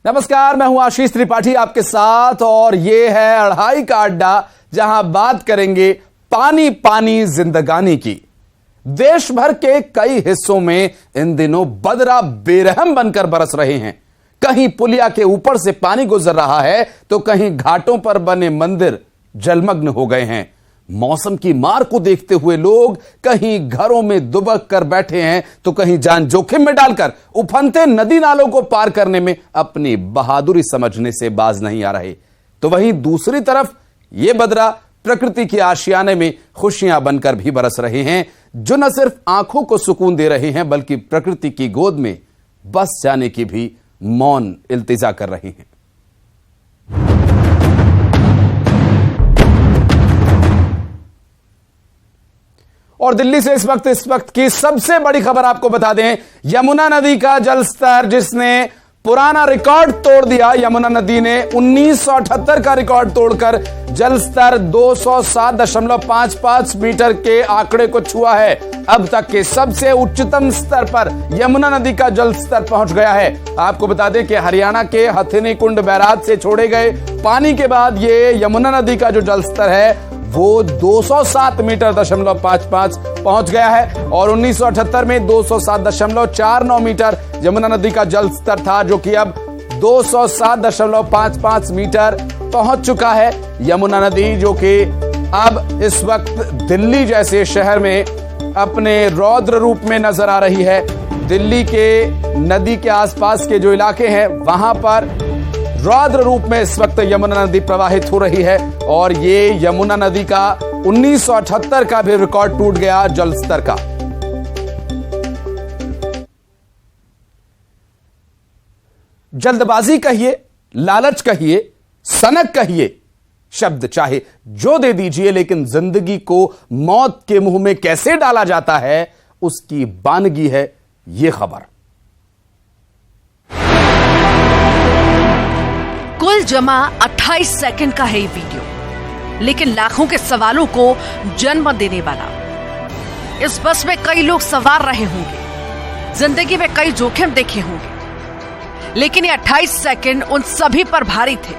नमस्कार, मैं हूं आशीष त्रिपाठी आपके साथ और ये है अढ़ाई का अड्डा, जहां बात करेंगे पानी पानी जिंदगानी की। देश भर के कई हिस्सों में इन दिनों बदरा बेरहम बनकर बरस रहे हैं। कहीं पुलिया के ऊपर से पानी गुजर रहा है तो कहीं घाटों पर बने मंदिर जलमग्न हो गए हैं। मौसम की मार को देखते हुए लोग कहीं घरों में दुबक कर बैठे हैं तो कहीं जान जोखिम में डालकर उफनते नदी नालों को पार करने में अपनी बहादुरी समझने से बाज नहीं आ रहे। तो वहीं दूसरी तरफ ये बदरा प्रकृति के आशियाने में खुशियां बनकर भी बरस रहे हैं, जो न सिर्फ आंखों को सुकून दे रहे हैं बल्कि प्रकृति की गोद में बस जाने की भी मौन इल्तिजा कर रहे हैं। और दिल्ली से इस वक्त की सबसे बड़ी खबर आपको बता दें, यमुना नदी का जलस्तर जिसने पुराना रिकॉर्ड तोड़ दिया। यमुना नदी ने 1978 का रिकॉर्ड तोड़कर जलस्तर 207.55 मीटर के आंकड़े को छुआ है। अब तक के सबसे उच्चतम स्तर पर यमुना नदी का जलस्तर पहुंच गया है। आपको बता दें कि हरियाणा के हथिनी कुंड बैराज से छोड़े गए पानी के बाद ये यमुना नदी का जो जलस्तर है वो 207.55 पहुंच गया है और 1978 में 207.49 मीटर यमुना नदी का जल स्तर था, जो कि अब 207.55 मीटर पहुंच चुका है। यमुना नदी जो कि अब इस वक्त दिल्ली जैसे शहर में अपने रौद्र रूप में नजर आ रही है। दिल्ली के नदी के आसपास के जो इलाके हैं वहां पर रौद्र रूप में इस वक्त यमुना नदी प्रवाहित हो रही है और ये यमुना नदी का 1978 का भी रिकॉर्ड टूट गया जल स्तर का। जल्दबाजी कहिए, लालच कहिए, सनक कहिए, शब्द चाहे जो दे दीजिए, लेकिन जिंदगी को मौत के मुंह में कैसे डाला जाता है उसकी बानगी है यह खबर। कुल जमा 28 सेकंड का है ये वीडियो, लेकिन लाखों के सवालों को जन्म देने वाला। इस बस में कई लोग सवार रहे होंगे, जिंदगी में कई जोखिम देखे होंगे, लेकिन ये 28 सेकंड उन सभी पर भारी थे,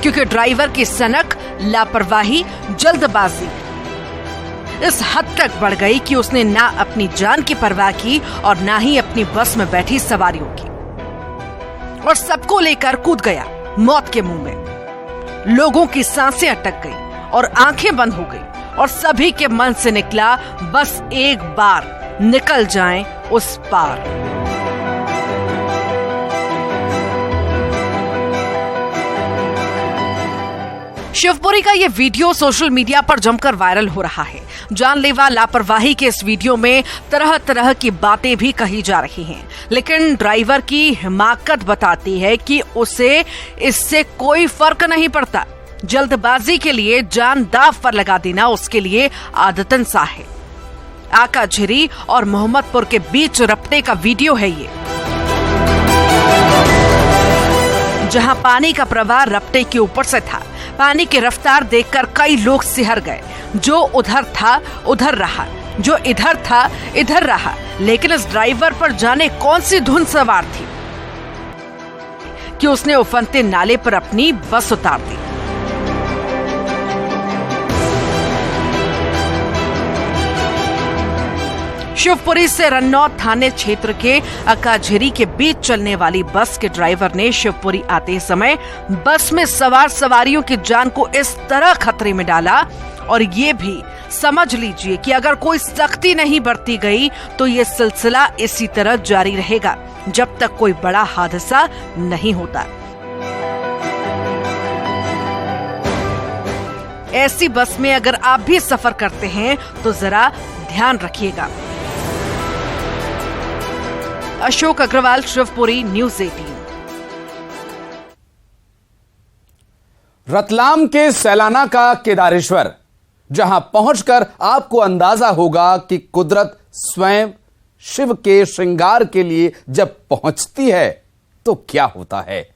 क्योंकि ड्राइवर की सनक, लापरवाही, जल्दबाजी इस हद तक बढ़ गई कि उसने ना अपनी जान की परवाह की और ना ही अपनी बस में बैठी सवारियों की, और सबको लेकर कूद गया मौत के मुंह में। लोगों की सांसें अटक गई और आंखें बंद हो गई और सभी के मन से निकला, बस एक बार निकल जाएं उस पार। शिवपुरी का ये वीडियो सोशल मीडिया पर जमकर वायरल हो रहा है। जानलेवा लापरवाही के इस वीडियो में तरह तरह की बातें भी कही जा रही हैं, लेकिन ड्राइवर की हिमाकत बताती है कि उसे इससे कोई फर्क नहीं पड़ता। जल्दबाजी के लिए जान दांव पर लगा देना उसके लिए आदतन सा है। आका झिरी और मोहम्मदपुर के बीच रपटे का वीडियो है ये, जहां पानी का प्रवाह रपटे के ऊपर से था। पानी की रफ्तार देखकर कई लोग सिहर गए। जो उधर था उधर रहा, जो इधर था इधर रहा, लेकिन इस ड्राइवर पर जाने कौन सी धुन सवार थी कि उसने उफनते नाले पर अपनी बस उतार दी। शिवपुरी से रन्नौत थाने क्षेत्र के अकाझिरी के बीच चलने वाली बस के ड्राइवर ने शिवपुरी आते समय बस में सवार सवारियों की जान को इस तरह खतरे में डाला, और ये भी समझ लीजिए कि अगर कोई सख्ती नहीं बरती गई तो ये सिलसिला इसी तरह जारी रहेगा जब तक कोई बड़ा हादसा नहीं होता। ऐसी बस में अगर आप भी सफर करते हैं तो जरा ध्यान रखिएगा। अशोक अग्रवाल, शिवपुरी, न्यूज़ 18। रतलाम के सैलाना का केदारेश्वर, जहां पहुंचकर आपको अंदाजा होगा कि कुदरत स्वयं शिव के श्रृंगार के लिए जब पहुंचती है तो क्या होता है।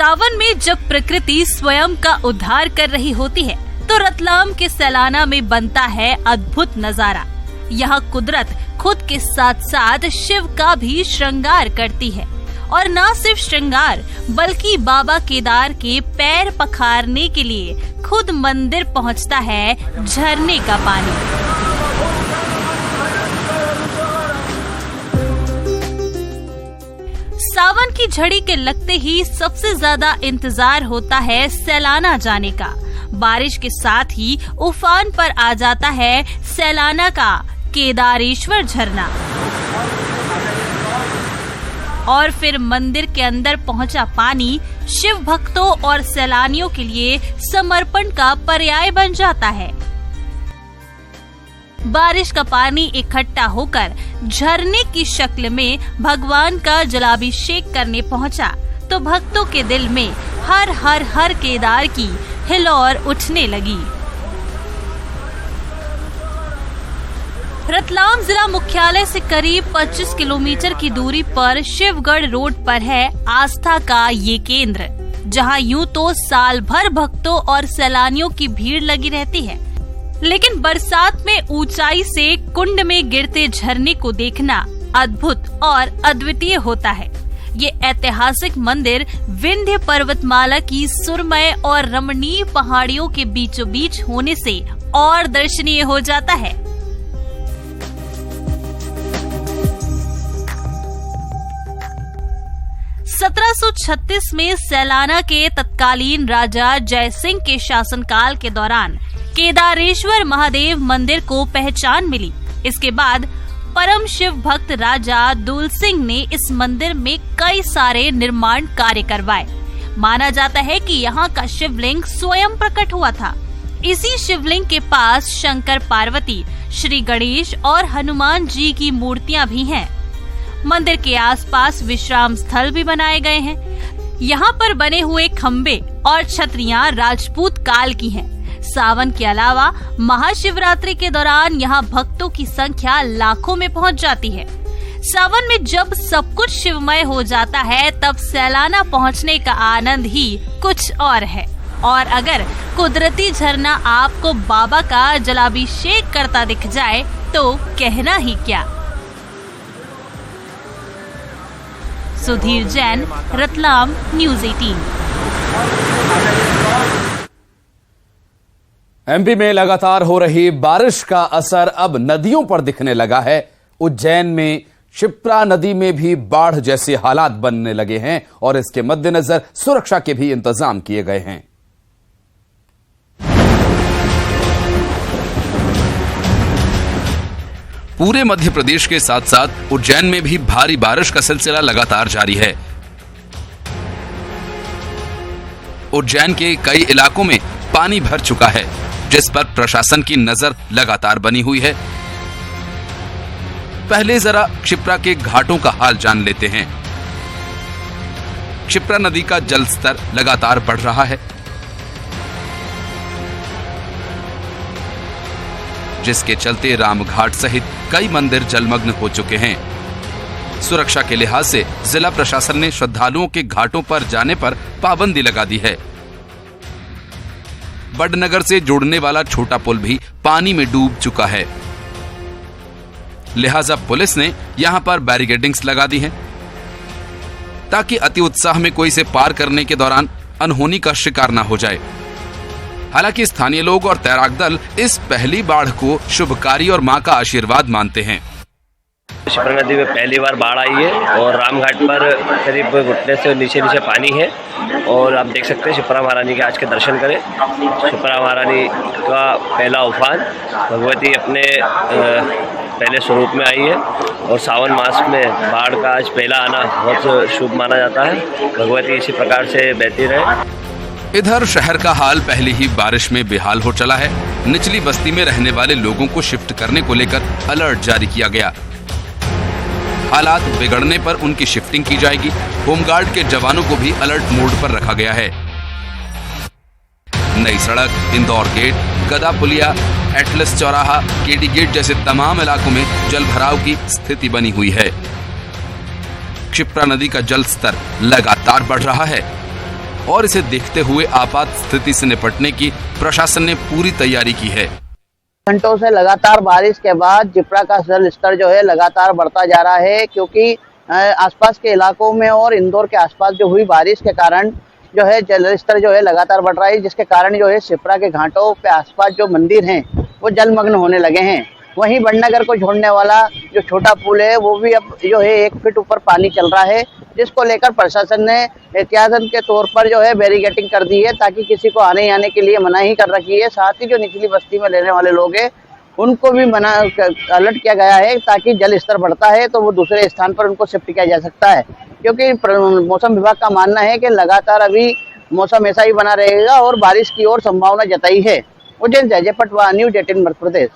सावन में जब प्रकृति स्वयं का उद्धार कर रही होती है तो रतलाम के सैलाना में बनता है अद्भुत नजारा। यहाँ कुदरत खुद के साथ साथ शिव का भी श्रृंगार करती है, और न सिर्फ श्रृंगार बल्कि बाबा केदार के पैर पखारने के लिए खुद मंदिर पहुँचता है झरने का पानी। सावन की झड़ी के लगते ही सबसे ज्यादा इंतजार होता है सैलाना जाने का। बारिश के साथ ही उफान पर आ जाता है सैलाना का केदारेश्वर झरना, और फिर मंदिर के अंदर पहुंचा पानी शिव भक्तों और सैलानियों के लिए समर्पण का पर्याय बन जाता है। बारिश का पानी इकट्ठा होकर झरने की शक्ल में भगवान का जलाभिषेक करने पहुंचा तो भक्तों के दिल में हर हर हर केदार की हिलोर उठने लगी। रतलाम जिला मुख्यालय से करीब 25 किलोमीटर की दूरी पर शिवगढ़ रोड पर है आस्था का ये केंद्र, जहां यूं तो साल भर भक्तों और सैलानियों की भीड़ लगी रहती है, लेकिन बरसात में ऊंचाई से कुंड में गिरते झरने को देखना अद्भुत और अद्वितीय होता है। ये ऐतिहासिक मंदिर विंध्य पर्वतमाला की सुरमय और रमणीय पहाड़ियों के बीचों बीच होने से और दर्शनीय हो जाता है। (1736) में सैलाना के तत्कालीन राजा जय सिंह के शासनकाल के दौरान केदारेश्वर महादेव मंदिर को पहचान मिली। इसके बाद परम शिव भक्त राजा दूल सिंह ने इस मंदिर में कई सारे निर्माण कार्य करवाए। माना जाता है कि यहाँ का शिवलिंग स्वयं प्रकट हुआ था। इसी शिवलिंग के पास शंकर पार्वती, श्री गणेश और हनुमान जी की मूर्तियाँ भी हैं। मंदिर के आसपास विश्राम स्थल भी बनाए गए हैं। यहाँ पर बने हुए खम्बे और छतरियाँ राजपूत काल की हैं। सावन के अलावा महाशिवरात्रि के दौरान यहाँ भक्तों की संख्या लाखों में पहुँच जाती है। सावन में जब सब कुछ शिवमय हो जाता है तब सैलाना पहुँचने का आनंद ही कुछ और है। और अगर कुदरती झरना आपको बाबा का जलाभिषेक करता दिख जाए तो कहना ही क्या। सुधीर जैन, रतलाम, न्यूज़ 18। एमपी में लगातार हो रही बारिश का असर अब नदियों पर दिखने लगा है। उज्जैन में क्षिप्रा नदी में भी बाढ़ जैसे हालात बनने लगे हैं और इसके मद्देनजर सुरक्षा के भी इंतजाम किए गए हैं। पूरे मध्य प्रदेश के साथ साथ उज्जैन में भी भारी बारिश का सिलसिला लगातार जारी है। उज्जैन के कई इलाकों में पानी भर चुका है, जिस पर प्रशासन की नजर लगातार बनी हुई है। पहले जरा क्षिप्रा के घाटों का हाल जान लेते हैं। क्षिप्रा नदी का जल स्तर लगातार बढ़ रहा है, जिसके चलते रामघाट सहित कई मंदिर जलमग्न हो चुके हैं। सुरक्षा के लिहाज से जिला प्रशासन ने श्रद्धालुओं के घाटों पर जाने पर पाबंदी लगा दी है। बड़नगर से जोड़ने वाला छोटा पुल भी पानी में डूब चुका है, लिहाजा पुलिस ने यहां पर बैरिकेडिंग्स लगा दी हैं, ताकि अति उत्साह में कोई से पार करने के दौरान अनहोनी का शिकार न हो जाए। हालांकि स्थानीय लोग और तैराक दल इस पहली बाढ़ को शुभकारी और मां का आशीर्वाद मानते हैं। क्षिप्रा नदी में पहली बार बाढ़ आई है और रामघाट पर करीब घुटने से नीचे पनी है और आप देख सकते हैं क्षिप्रा महारानी के आज के दर्शन करें। क्षिप्रा महारानी का पहला उफान, भगवती अपने पहले स्वरूप में आई है और सावन मास में बाढ़ का आज पहला आना बहुत शुभ माना जाता है। भगवती इसी प्रकार से बहती रहे। इधर शहर का हाल पहले ही बारिश में बेहाल हो चला है। निचली बस्ती में रहने वाले लोगों को शिफ्ट करने को लेकर अलर्ट जारी किया गया। हालात बिगड़ने पर उनकी शिफ्टिंग की जाएगी। होमगार्ड के जवानों को भी अलर्ट मोड पर रखा गया है। नई सड़क, इंदौर गेट, गदा पुलिया, एटलस चौराहा, केडी गेट जैसे तमाम इलाकों में जल भराव की स्थिति बनी हुई है। क्षिप्रा नदी का जल स्तर लगातार बढ़ रहा है। और इसे देखते हुए आपात स्थिति से निपटने की प्रशासन ने पूरी तैयारी की है। घंटों से लगातार बारिश के बाद जिप्रा का जल स्तर जो है लगातार बढ़ता जा रहा है, क्योंकि आसपास के इलाकों में और इंदौर के आसपास जो हुई बारिश के कारण जो है जल स्तर जो है लगातार बढ़ रहा है, जिसके कारण जो है शिप्रा के घाटों पे आसपास जो मंदिर हैं वो जलमग्न होने लगे हैं। वहीं बड़नगर को छोड़ने वाला जो छोटा पुल है वो भी अब जो है 1 फीट ऊपर पानी चल रहा है, जिसको लेकर प्रशासन ने एहतियातन के तौर पर जो है बैरिकेडिंग कर दी है, ताकि किसी को आने जाने के लिए मनाही कर रखी है। साथ ही जो निचली बस्ती में रहने वाले लोग हैं उनको भी अलर्ट किया गया है, ताकि जल स्तर बढ़ता है तो वो दूसरे स्थान पर उनको शिफ्ट किया जा सकता है, क्योंकि मौसम विभाग का मानना है कि लगातार अभी मौसम ऐसा ही बना रहेगा और बारिश की ओर संभावना जताई है। उज्जैन से अजय पटवा, न्यूज़ 18 मध्य प्रदेश।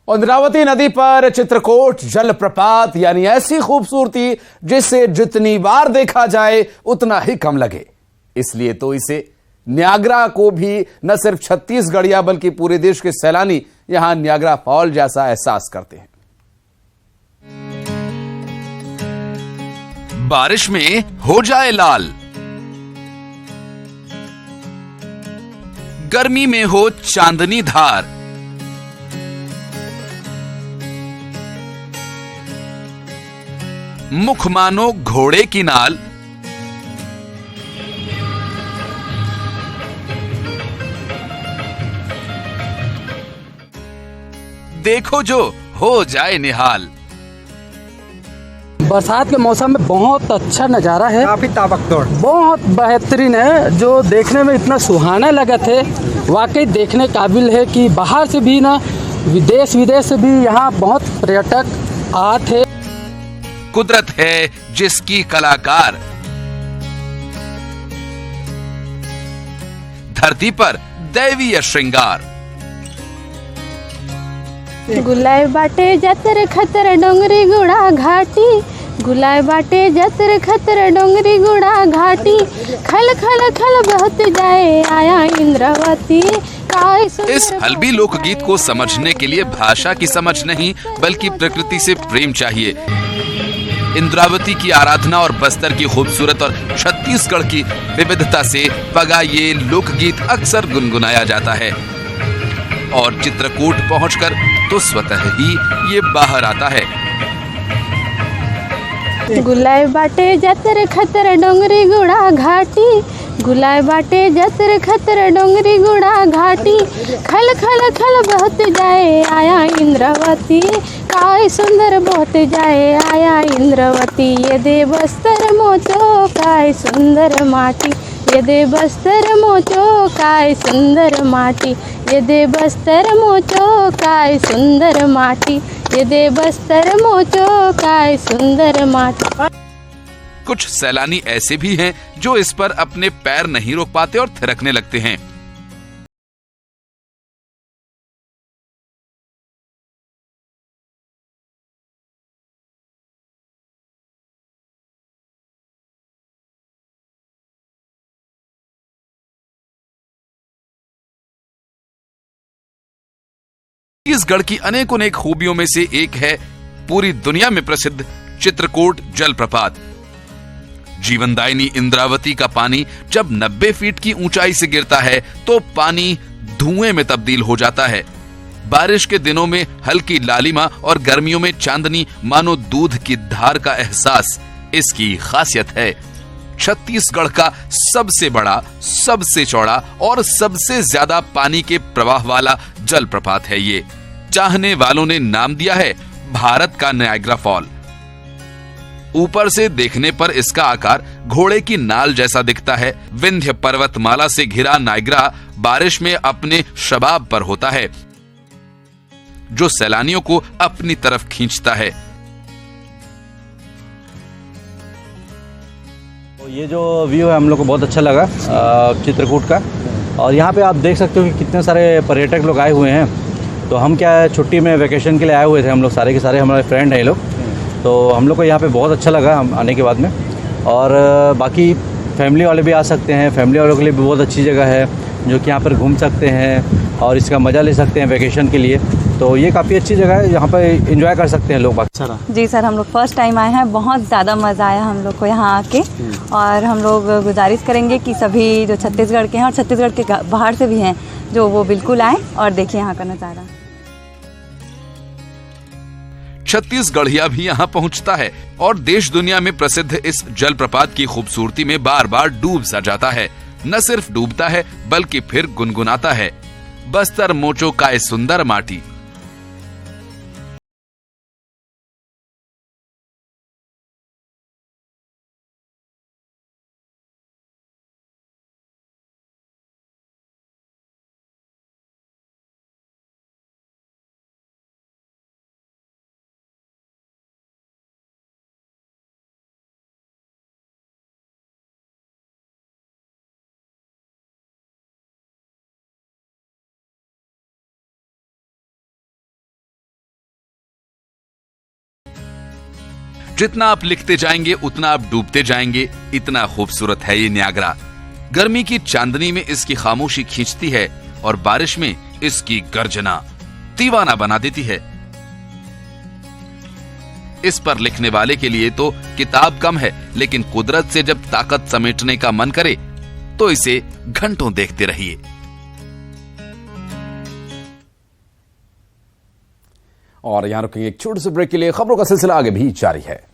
इंद्रावती नदी पर चित्रकूट जलप्रपात यानी ऐसी खूबसूरती जिसे जितनी बार देखा जाए उतना ही कम लगे, इसलिए तो इसे न्यागरा को भी न सिर्फ छत्तीसगढ़िया बल्कि पूरे देश के सैलानी यहां न्यागरा फॉल जैसा एहसास करते हैं। बारिश में हो जाए लाल, गर्मी में हो चांदनी धार, मुख मानो घोड़े की नाल, देखो जो हो जाए निहाल। बरसात के मौसम में बहुत अच्छा नज़ारा है, काफी ताबकतोड़, बहुत बेहतरीन है, जो देखने में इतना सुहाना लगा थे, वाकई देखने काबिल है कि बाहर से भी ना विदेश से भी यहाँ बहुत पर्यटक आते। कुदरत है जिसकी कलाकार, धरती पर दैवीय श्रृंगार। गुलाय बाटे जतर खतर डोंगरी गुड़ा घाटी, गुलाय बाटे जतर खतर डोंगरी गुड़ा घाटी, खल खल खल बहत जाए आया इंद्रावती। इस हल्बी लोकगीत को समझने के लिए भाषा की समझ नहीं बल्कि प्रकृति से प्रेम चाहिए। इंद्रावती की आराधना और बस्तर की खूबसूरत और छत्तीसगढ़ की विविधता से पगा ये लोकगीत अक्सर गुनगुनाया जाता है और चित्रकूट पहुंचकर तो स्वतः ही ये बाहर आता है। गुलाय बाटे जतर खतर डोंगरी गुड़ा घाटी, गुलाय बाटे जतर खतर डोंगरी गुड़ा घाटी, खल खल खल बहत जाए आया इंद्रावती, काय सुंदर बहत जाए आया इंद्रावती। ये दे बस्तर मोचो काय सुंदर माटी, ये दे बस्तर मोचो काय सुंदर माटी, ये दे बस्तर मोचो काय सुंदर माटी, ये दे बस्तर मोचो काय सुंदर माटी। कुछ सैलानी ऐसे भी हैं जो इस पर अपने पैर नहीं रोक पाते और थिरकने लगते हैं। छत्तीसगढ़ की अनेक खूबियों में से एक है पूरी दुनिया में प्रसिद्ध चित्रकूट जलप्रपात। जीवनदायिनी इंद्रावती का पानी जब 90 फीट की ऊंचाई से गिरता है तो पानी धुएं में तब्दील हो जाता है। बारिश के दिनों में हल्की लालिमा और गर्मियों में चांदनी मानो दूध की धार का एहसास इसकी खासियत है। छत्तीसगढ़ का सबसे बड़ा, सबसे चौड़ा और सबसे ज्यादा पानी के प्रवाह वाला जलप्रपात है ये। चाहने वालों ने नाम दिया है भारत का नायग्रा फॉल। ऊपर से देखने पर इसका आकार घोड़े की नाल जैसा दिखता है। विंध्य पर्वतमाला से घिरा नायग्रा बारिश में अपने शबाब पर होता है जो सैलानियों को अपनी तरफ खींचता है। ये जो व्यू है हम लोग को बहुत अच्छा लगा चित्रकूट का, और यहाँ पे आप देख सकते हो कि कितने सारे पर्यटक लोग आए हुए हैं। तो हम क्या है छुट्टी में वेकेशन के लिए आए हुए थे, हम लोग सारे के सारे हमारे फ्रेंड हैं ये लोग। तो हम लोग को यहाँ पे बहुत अच्छा लगा हम आने के बाद में, और बाकी फैमिली वाले भी आ सकते हैं। फैमिली वालों के लिए भी बहुत अच्छी जगह है जो कि यहाँ पर घूम सकते हैं और इसका मज़ा ले सकते हैं वेकेशन के लिए। तो ये काफ़ी अच्छी जगह है, यहाँ पर एंजॉय कर सकते हैं लोग। अच्छा जी सर, हम लोग फर्स्ट टाइम आए हैं, बहुत ज़्यादा मज़ा आया हम लोग को यहाँ आके। और हम लोग गुजारिश करेंगे कि सभी जो छत्तीसगढ़ के हैं और छत्तीसगढ़ के बाहर से भी हैं जो वो बिल्कुल आए और देखिए यहाँ का नज़ारा। छत्तीसगढ़िया भी यहाँ पहुँचता है और देश दुनिया में प्रसिद्ध इस जलप्रपात की खूबसूरती में बार बार डूब सा जाता है। न सिर्फ डूबता है बल्कि फिर गुनगुनाता है, बस्तर मोचो का ये सुंदर माटी। जितना आप लिखते जाएंगे उतना आप डूबते जाएंगे, इतना खूबसूरत है ये न्यागरा। गर्मी की चांदनी में इसकी खामोशी खींचती है और बारिश में इसकी गर्जना दीवाना बना देती है। इस पर लिखने वाले के लिए तो किताब कम है, लेकिन कुदरत से जब ताकत समेटने का मन करे तो इसे घंटों देखते रहिए। और यहां रुकेंगे एक छोटे से ब्रेक के लिए, खबरों का सिलसिला आगे भी जारी है।